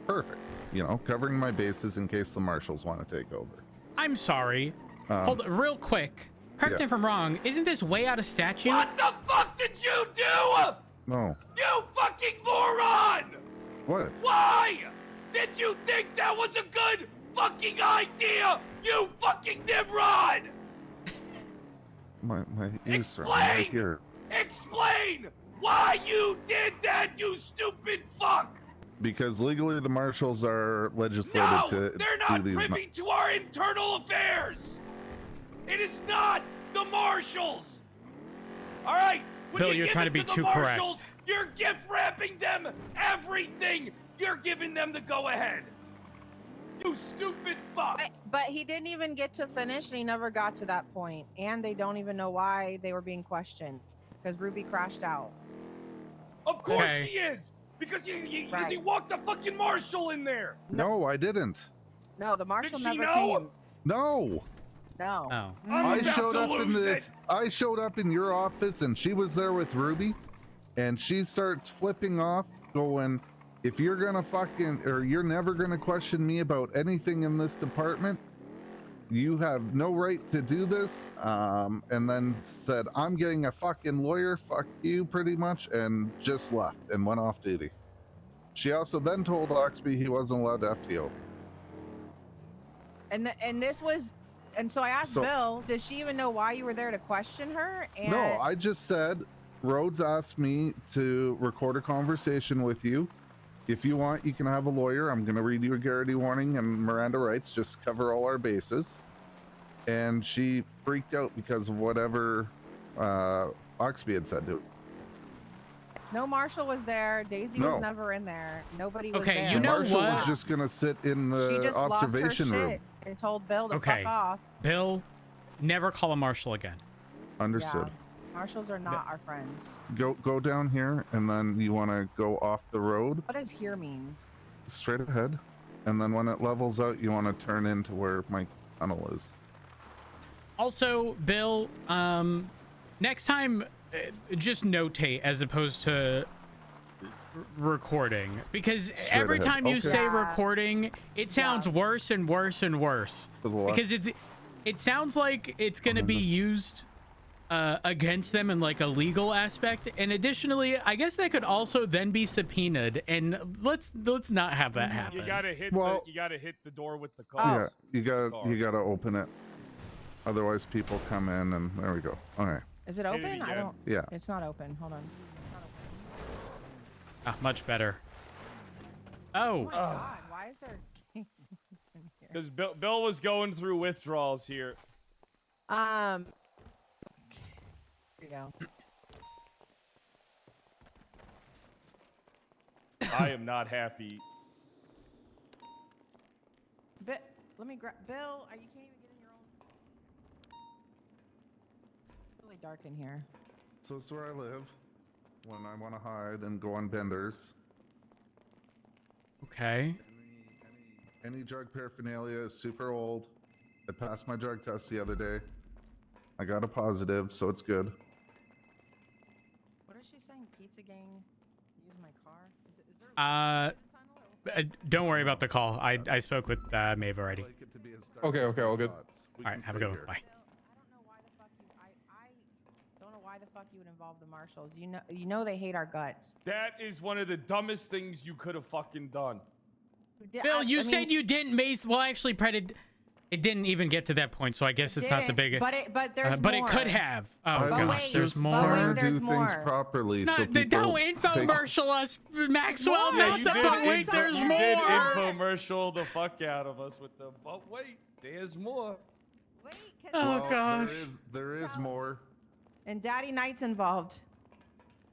Perfect. You know, covering my bases in case the marshals want to take over. I'm sorry. Hold on, real quick. Correct me if I'm wrong. Isn't this way out of statute? What the fuck did you do? No. You fucking moron! What? Why did you think that was a good fucking idea? You fucking Nimrod! My ears are right Explain! here. Explain why you did that, you stupid fuck! Because legally the marshals are legislated No, to they're do not these. privy to our internal affairs. It is not the marshals. All right. When Bill, you you're give trying it to be the too correct. marshals, you're gift wrapping them. them everything. You're giving them the go-ahead. You stupid fuck. But he didn't even get to finish, and he never got to that point. And they don't even know why they were being questioned because Ruby crashed out. Of course Okay. she is, because he Right. walked a fucking marshal in there. No, I didn't. No, the marshal Did she never know? came. No. No. Oh. I'm I about showed to up in lose this. it. I showed up in your office, and she was there with Ruby, and she starts flipping off, going, "If you're gonna fucking, or you're never gonna question me about anything in this department, you have no right to do this." And then said, "I'm getting a fucking lawyer. Fuck you," pretty much, and just left and went off duty. She also then told Oxby he wasn't allowed to FTO. And this was, and so I asked So- Bill, does she even know why you were there to question her? And No, I just said Rhodes asked me to record a conversation with you. If you want, you can have a lawyer. I'm going to read you a Garrity warning and Miranda rights, just to cover all our bases. And she freaked out because of whatever Oxby had said to her. no marshal was there. Daisy No. was never in there. Nobody was Okay, there. you know Marshall what? was just going to sit in She the just lost her observation room. shit and told Bill to Okay. fuck off. Bill, never call a marshal again. Understood. Yeah. Marshals are not our friends. Go down here, and then you want to go off the road What does here mean? straight ahead. And then when it levels out, you want to turn into where my tunnel is. Also, Bill, next time, just notate as opposed to recording, because Straight every ahead. time you Okay. say Yeah. recording, it sounds Yeah. worse and worse and worse. To the left. Because it sounds like it's going to be Behind us. used against them in like a legal aspect, and additionally, I guess that could also then be subpoenaed. And let's not have that happen. You gotta hit Well- the door with the Oh. car. Yeah, you gotta open it. Otherwise, people come in, and there we go. All right. Is it Hit it open? I again. don't. Yeah. It's not open. Hold on. Ah, much better. Oh Oh, my god! Why is there cases in here? Because Bill was going through withdrawals here. Here you go. I am not happy. Let me grab Bill. You can't even get in your own. It's really dark in here. So it's where I live when I want to hide and go on benders. okay. Any drug paraphernalia is super old. I passed my drug test the other day. I got a positive, so it's good. What is she saying? Pizza gang use my car? Is there Uh, tunnel or- Don't worry about the call. I spoke with Maeve already. I like it to be as dark Okay, as okay, my all good. thoughts. We All right, can have a stay good one. here. Bye. Bill, I don't know why the fuck you. I don't know why the fuck you would involve the marshals. You know they hate our guts. That is one of the dumbest things you could have fucking done. Bill, you said you didn't mace. Well, actually, it didn't even get to that point, so I guess it's not the biggest. But there's But more. it could have. Oh I But was gosh, wait, there's just more. but trying wait, to there's do things more. properly. No, so they people don't take- infomercial us, Maxwell. More. Not the You but did wait, there's you more. did infomercial the fuck out of us with the. But wait, there's more. Wait, 'cause- Oh, Well, gosh. There is more. and Daddy Knight's involved.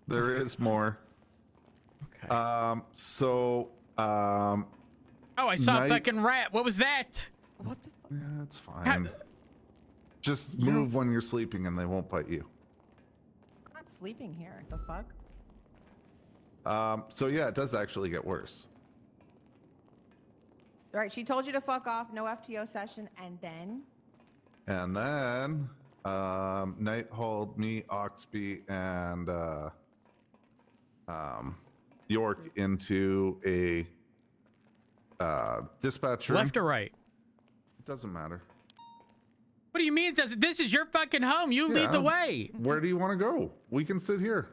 There is more. Okay. Oh, I saw a Night- fucking rat. What was that? What the fuck? Yeah, it's fine. Just move when you're sleeping and they won't bite you. I'm not sleeping here. The fuck? So yeah, it does actually get worse. All right, she told you to fuck off. No FTO session, and then. And then Knight hauled me, Oxby, and York into a dispatch room. Left or right? Doesn't matter. What do you mean? This is your fucking home. You lead the Yeah. way. Where do you want to go? We can sit here.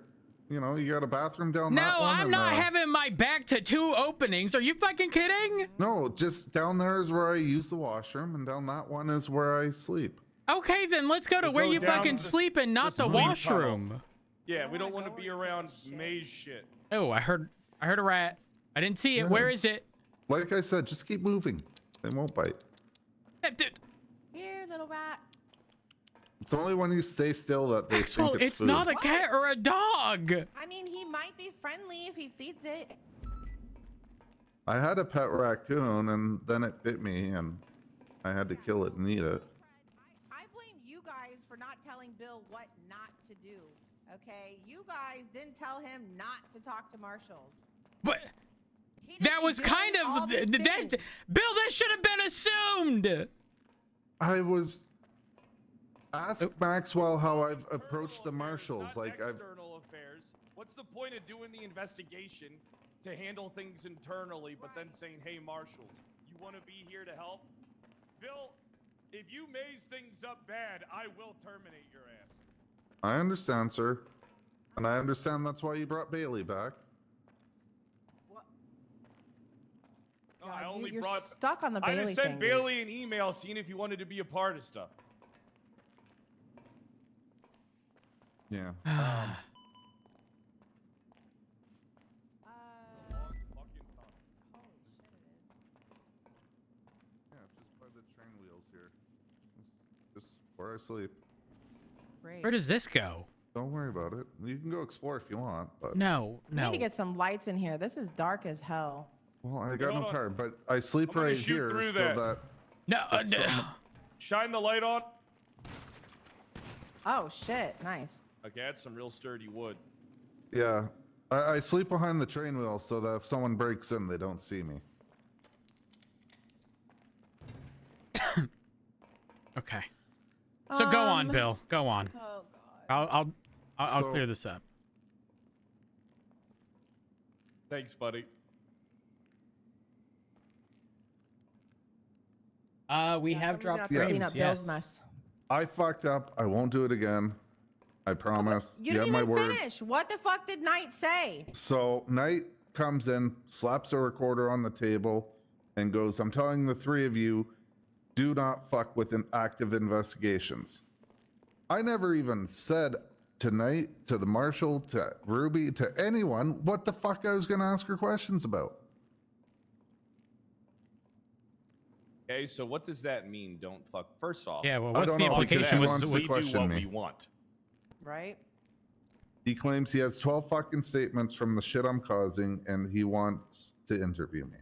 You know, you got a bathroom down that No, one. I'm and, not having my back to two openings. Are you fucking kidding? No, just down there is where I use the washroom, and down that one is where I sleep. Okay, then let's go to We'll where go you down fucking the sleep and not the sleep tunnel. washroom. Yeah, we don't don't want to wanna be go around into shit. maze shit. Oh, I heard a rat. I didn't see it. Yeah, Where is it? Like I said, just keep moving. They won't bite. Dude, Here, little rat. It's only when you stay still that they Maxwell, think it's food. not a cat or a dog. I mean, he might be friendly if he feeds it. I had a pet raccoon, and then it bit me, and I had to kill it and eat it. I blame you guys for not telling Bill what not to do. Okay, you guys didn't tell him not to talk to marshals. But He didn't that be was doing kind all of these that. things. Bill, that should have been assumed. I was. Ask Maxwell how I've approached the marshals. Not Like I've. external affairs. What's the point of doing the investigation to handle things internally, but then saying, "Hey, marshals, you want to be here to help?" Bill, if you maze things up bad, I will terminate your ass. I understand, sir, and I understand that's why you brought Bailey back. What? No, God, I only you're brought. stuck on the I Bailey just sent thing, dude. Bailey an email seeing if you wanted to be a part of stuff. Yeah. Uh, Long fucking time. holy shit, it Yeah, just by the train wheels here. Just where I sleep. is. Great. Where does this go? Don't worry about it. You can go explore if you want, but No, We no. need to get some lights in here. This is dark as hell. well, I got hold no on. car, but I sleep I'm gonna right shoot here through so that. that No, It's Shine the light on. Oh shit, nice. Okay, that's some real sturdy wood. yeah, I sleep behind the train wheels so that if someone breaks in, they don't see me. Okay. So go on, Um, Bill. Go on. Oh god. I'll So- clear this up. Thanks, buddy. We Yeah, have somebody's gonna dropped have to frames, clean up yes. Bill's mess. I fucked up. I won't do it again. I promise. You have didn't my even word. finish. What the fuck did Knight say? So Knight comes in, slaps a recorder on the table, and goes, "I'm telling the three of you, do not fuck with an active investigations." I never even said to Knight, to the marshal, to Ruby, to anyone, what the fuck I was going to ask her questions about. Okay, so what does that mean? Don't fuck. First off, Yeah, well, I what's don't the know, because implication? he Was wants to we do question what me. we want. Right? He claims he has 12 fucking statements from the shit I'm causing, and he wants to interview me.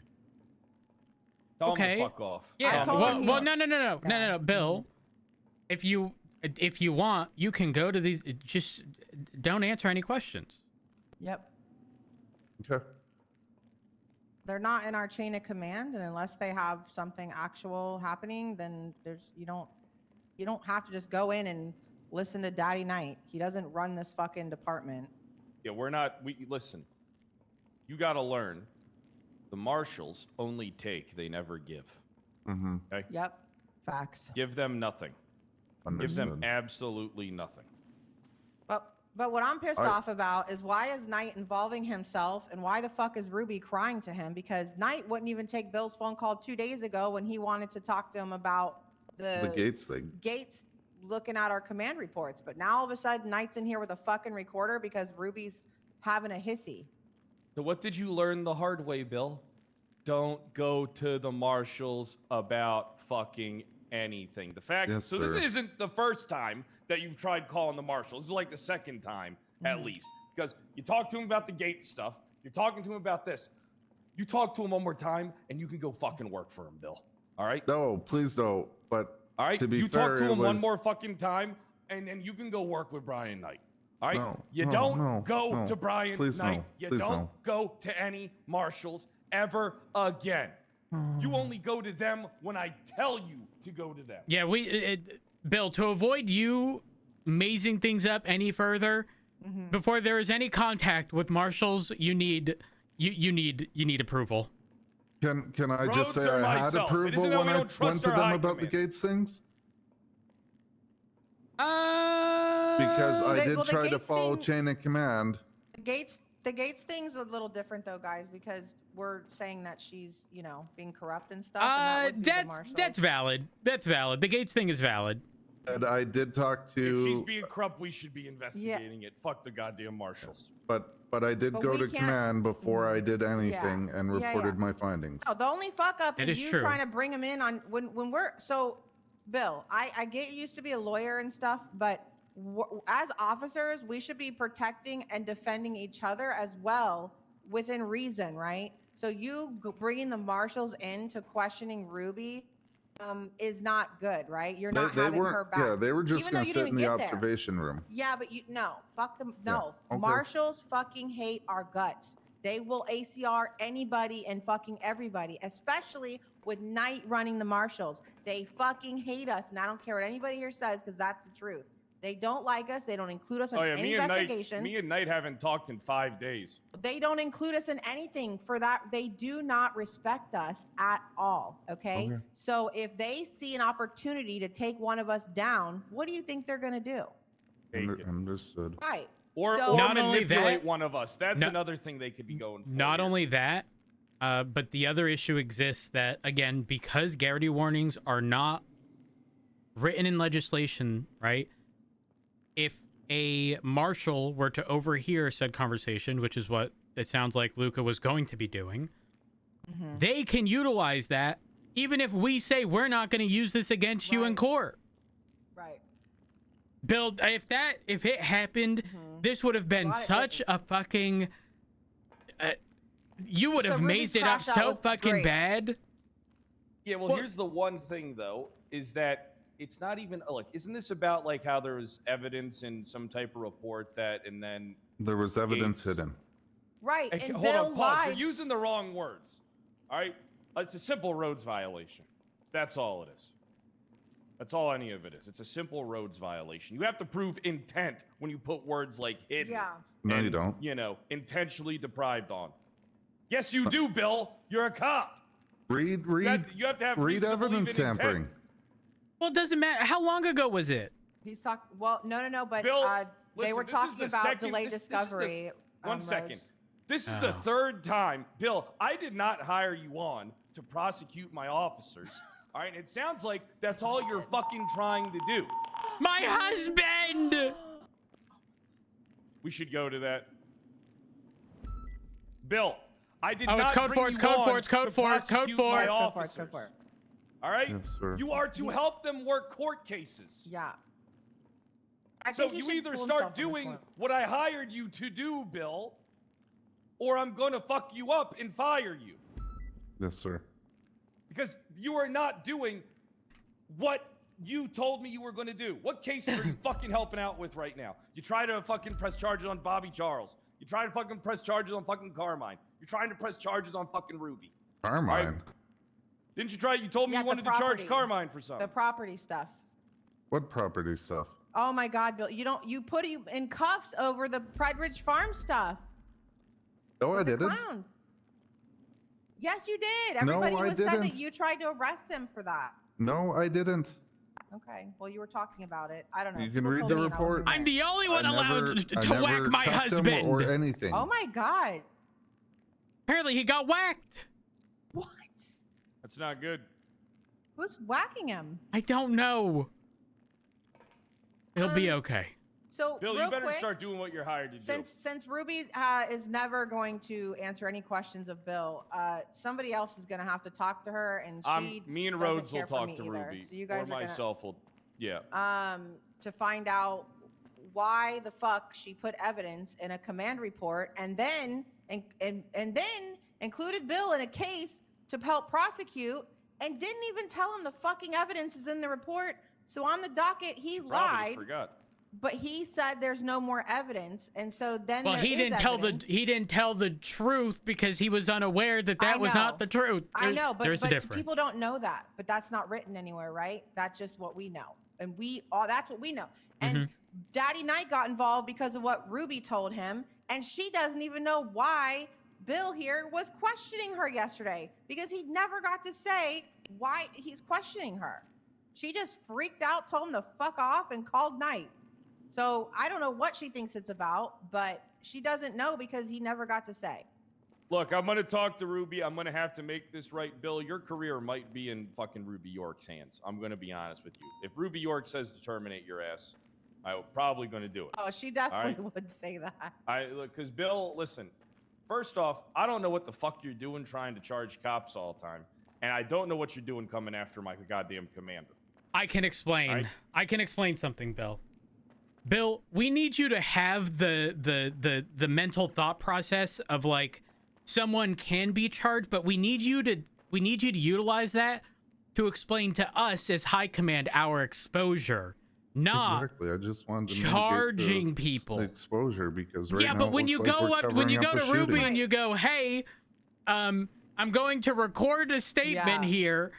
Tell him Okay. to fuck off. Yeah. I told him Well, he well, was- no, Bill. If you want, you can go to these. Just don't answer any questions. Yep. Okay. They're not in our chain of command, and unless they have something actual happening, then you don't have to just go in and listen to Daddy Knight. He doesn't run this fucking department. Yeah, we listen. You got to learn. The marshals only take, they never give. Mm-hmm. Okay? Yep. Facts. Give them nothing. Give them Understood. absolutely nothing. But what I'm pissed off about is why is Knight involving himself, and why the fuck is Ruby crying to him? Because Knight wouldn't even take Bill's phone call 2 days ago when he wanted to talk to him about The Gates thing. Gates looking at our command reports. But now all of a sudden Knight's in here with a fucking recorder because Ruby's having a hissy. So what did you learn the hard way, Bill? Don't go to the marshals about fucking anything. The fact Yes, so sir. this isn't the first time that you've tried calling the marshals. This is like the second time at least. Because you talk to him about the gate stuff. You're talking to him about this. You talk to him one more time and you can go fucking work for him, Bill. All right? No, please don't. But All right? to be you fair, talk to it him one was- more fucking time and then you can go work with Brian Knight. All right? No, you no, don't no, go no. to Brian Please Knight. no. You Please don't no. go to any marshals ever again. You only go to them when I tell you to go to them. Yeah, Bill, to avoid you mazing things up any further, before there is any contact with marshals, you need approval. Can I just Roads say are I had myself. It approval isn't that when we I don't went trust to our them high about the command. Gates things? Because I did well, the try to Gates follow thing- chain of command. The Gates thing's a little different though, guys, because we're saying that she's, being corrupt and stuff. And that would be the marshals. That's valid. That's valid. The Gates thing is valid. And I did talk If she's to, being corrupt, we should be investigating it. Fuck the goddamn marshals. but I did But go we to can't- command before I did anything and Yeah, reported yeah. my findings. No, the only fuck up It is is you true. trying to bring him in on when we're so Bill, I get you used to be a lawyer and stuff, but as officers, we should be protecting and defending each other as well within reason, right? So you bringing the marshals in to questioning Ruby is not good, right? You're not They having weren't. her back. Yeah, they were just even though gonna you sit didn't in the even get there. observation room. Yeah, but no, fuck them. No, okay. marshals fucking hate our guts. They will ACR anybody and fucking everybody, especially with Knight running the marshals. They fucking hate us, and I don't care what anybody here says because that's the truth. They don't like us. They don't include us in any investigations. Me and Knight haven't talked in 5 days. They don't include us in anything for that. They do not respect us at all. Okay? So if they see an opportunity to take one of us down, what do you think they're going to do? Understood. Right. Or Not only manipulate that- one of us. That's another thing they could be going for. Not here. only that, but the other issue exists that, again, because Garrity warnings are not written in legislation, right? If a marshal were to overhear said conversation, which is what it sounds like Luca was going to be doing, they can utilize that even if we say we're not going to use this against you in court. Right. Bill, if it happened, this would have been such a fucking... you would have mazed it up so fucking bad. Yeah, well, here's the one thing, though, is that it's not even... Like, isn't this about, like, how there was evidence in some type of report that, and then... There was evidence hidden. Right, and hold Bill on, pause. lied. You're using the wrong words. All right? It's a simple roads violation. That's all it is. That's all any of it is. It's a simple roads violation. You have to prove intent when you put words like hidden. Yeah. No, you don't. You know, intentionally deprived on. Yes, you do, Bill. You're a cop. You have to have reason to believe evidence in intent. tampering. Well, it doesn't matter. How long ago was it? He's talking. Well, no, but Bill, they were listen, this is talking the about second- delayed this is the- discovery. One second. Rhodes. This is the third time. Bill, I did not hire you on to prosecute my officers. All right? It sounds like that's all you're fucking trying to do. My husband! We should go to that. Bill, I did Oh, not it's code bring four, it's you code on four, it's code to four, it's code prosecute four. my It's code four, it's officers. code four. All right? Yes, sir. You are to help them work court cases. Yeah. I So think he you should either pull start himself from this doing one. what I hired you to do, Bill, or I'm going to fuck you up and fire you. Yes, sir. Because you are not doing what you told me you were going to do. What cases are you fucking helping out with right now? You try to fucking press charges on Bobby Charles. You try to fucking press charges on fucking Carmine. You're trying to press charges on fucking Ruby. Carmine. Right? Didn't you try? You told me Yeah, you the wanted to charge property. Carmine for something. The property stuff. What property stuff? Oh my God, Bill! You put him in cuffs over the Pride Ridge Farm stuff. No, I The didn't. clown. Yes, you did. No, Everybody I was said that didn't. you tried to arrest him for that. No, I didn't. Okay. Well, you were talking about it. I don't know. You can People read told the me and I wasn't report. there. I'm the only one I allowed never- to I whack never my cuffed him husband. or anything. Oh my God. Apparently he got whacked. What? That's not good. Who's whacking him? I don't know. He'll be okay. So, Bill, real you better quick, start doing what you're hired to do. Since Ruby is never going to answer any questions of Bill, somebody else is going to have to talk to her, and she Me and doesn't Rhodes will care for talk me to either. Ruby. So you guys or are gonna, myself will. Yeah. to find out why the fuck she put evidence in a command report and then included Bill in a case to help prosecute and didn't even tell him the fucking evidence is in the report. So on the docket, he Probably lied, forgot. but he said there's no more evidence, and so then Well, there he is didn't tell evidence. he didn't tell the truth because he was unaware that I that was know. not the truth. I know, but there's a difference. people don't know that. But that's not written anywhere, right? That's just what we know, and that's what we know. And Daddy Knight got involved because of what Ruby told him, and she doesn't even know why Bill here was questioning her yesterday because he never got to say why he's questioning her. She just freaked out, told him to fuck off, and called Knight. So I don't know what she thinks it's about, but she doesn't know because he never got to say. Look, I'm going to talk to Ruby. I'm going to have to make this right. Bill, your career might be in fucking Ruby York's hands. I'm going to be honest with you. If Ruby York says to terminate your ass, I'm probably going to do it. Oh, she definitely would say that. Look, because Bill, listen, first off, I don't know what the fuck you're doing trying to charge cops all the time. And I don't know what you're doing coming after my goddamn commander. I can explain. Right. I can explain something, Bill. Bill, we need you to have the mental thought process of like someone can be charged, but we need you to utilize that to explain to us as high command our exposure, not Exactly. I just wanted to charging mitigate the people. exposure because right yeah, now but it when looks you like go we're up, when covering you up go a to Ruby shooting. and you go, hey, I'm going to record a statement Yeah. here.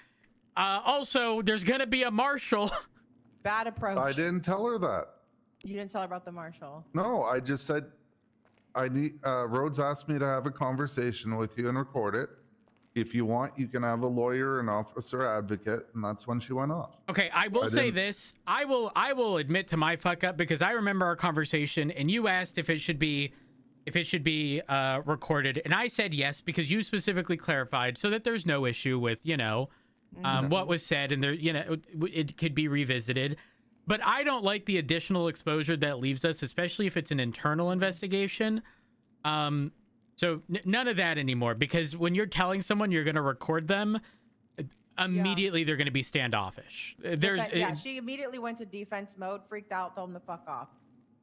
Also, there's gonna be a marshal. Bad approach. I didn't tell her that. You didn't tell her about the marshal. No, I just said I need. Rhodes asked me to have a conversation with you and record it. If you want, you can have a lawyer, an officer, advocate, and that's when she went off. Okay, I will say didn't- this. I will admit to my fuck up because I remember our conversation and you asked if it should be recorded, and I said yes because you specifically clarified so that there's no issue with what was said, and there it could be revisited. But I don't like the additional exposure that leaves us, especially if it's an internal investigation. So none of that anymore, because when you're telling someone you're going to record them, immediately they're going to be standoffish. She immediately went to defense mode, freaked out, told him to fuck off.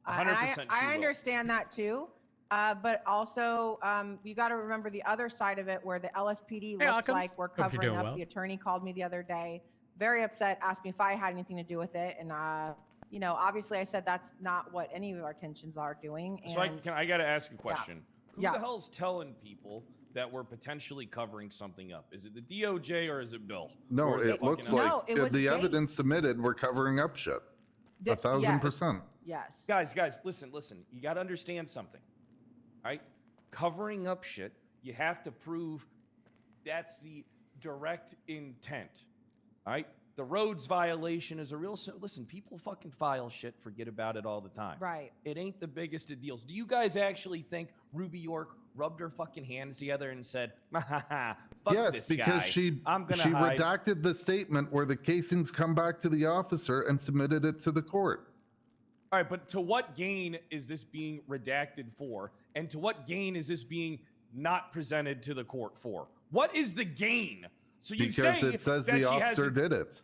And 100% I understand that too. But also, you got to remember the other side of it, where the LSPD looks like we're covering up. The attorney called me the other day, very upset, asked me if I had anything to do with it, and obviously I said that's not what any of our tensions are doing. And So I got to ask you a question. Who Yeah. the hell's telling people that we're potentially covering something up? Is it the DOJ or is it Bill? No, Or is it looks fucking- like No, it was the Jake. evidence submitted. We're covering up shit. 1,000%. Yes. Guys, listen. You got to understand something, right? Covering up shit, you have to prove that's the direct intent, all right? The Rhodes violation is a real... Listen, people fucking file shit, forget about it all the time. Right. It ain't the biggest of deals. Do you guys actually think Ruby York rubbed her fucking hands together and said, fuck Yes, this because guy. she I'm gonna hide. redacted the statement where the casings come back to the officer and submitted it to the court. All right, but to what gain is this being redacted for? And to what gain is this being not presented to the court for? What is the gain? So you Because say it says that the she officer hasn't- did it.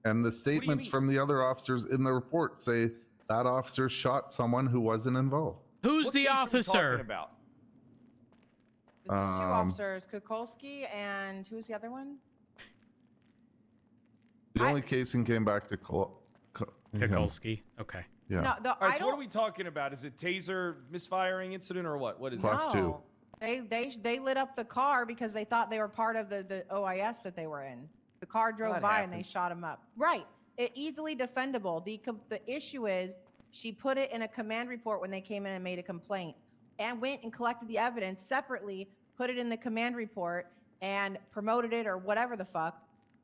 And the statements mean? from the other officers in the report say that officer shot someone who wasn't involved. Who's What the case are we officer? talking about? The two officers, Kukolski and who's the other one? The only casing came back to him. Kukolski. Okay. Yeah. No, All I right, so what are don't. we talking about? Is it taser misfiring incident or what? What is Class it? two. No. They lit up the car because they thought they were part of the OIS that they were in. The car drove that by and they happens. shot him up. Right. It easily defendable. The issue is she put it in a command report when they came in and made a complaint, and went and collected the evidence separately, put it in the command report, and promoted it or whatever the fuck.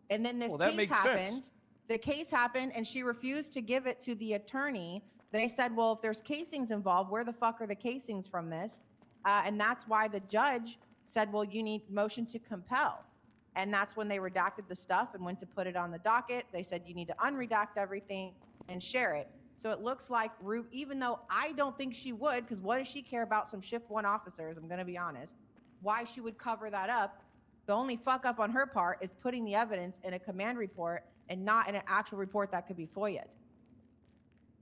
And then this Well, that case makes happened. sense. The case happened, and she refused to give it to the attorney. They said, well, if there's casings involved, where the fuck are the casings from this? And that's why the judge said, well, you need motion to compel. And that's when they redacted the stuff and went to put it on the docket. They said, you need to unredact everything and share it. So it looks like even though I don't think she would, because what does she care about some shift one officers? I'm going to be honest. Why she would cover that up? The only fuck up on her part is putting the evidence in a command report and not in an actual report that could be FOIA'd.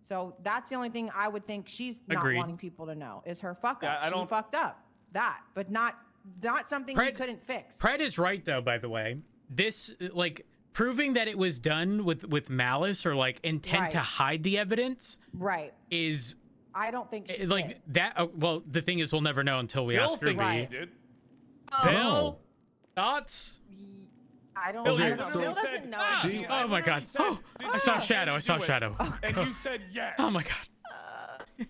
So that's the only thing I would think she's not Agreed. wanting people to know is her fuck Yeah, up. I She don't- fucked up. That, but not something we Pred- couldn't fix. Pred is right though, by the way. This proving that it was done with malice or like intent to Right. hide the evidence Right. is I don't think she like did. that. Well, the thing is, we'll never know until we Bill ask thinks Ruby. she Right. did. Oh, Bill, thoughts? I don't. Bill, Okay, I you don't so- Bill literally doesn't said, know. "Ah." anything. I Oh my literally God. said, Oh, "Did I you saw intend Shadow. to I saw do it?" Shadow. And you said yes. Oh my God.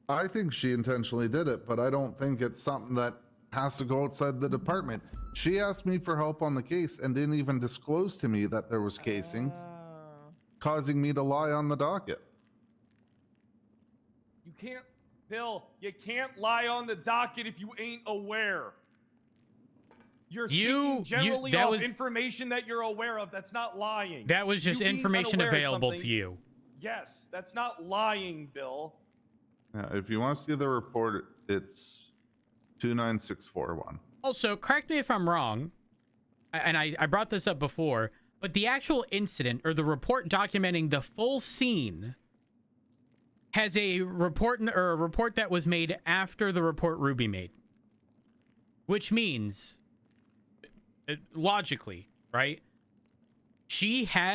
I think she intentionally did it, but I don't think it's something that has to go outside the department. She asked me for help on the case and didn't even disclose to me that there was casings, causing me to lie on the docket. You can't, Bill, you can't lie on the docket if you ain't aware. You're speaking generally that off was- information that you're aware of. That's not lying. That was just You being information unaware of available to something- you. Yes, that's not lying, Bill. Yeah, if you want to see the report, it's 29641. Also, correct me if I'm wrong, and I brought this up before. But the actual incident or the report documenting the full scene has a report that was made after the report Ruby made. Which means, logically, right? She had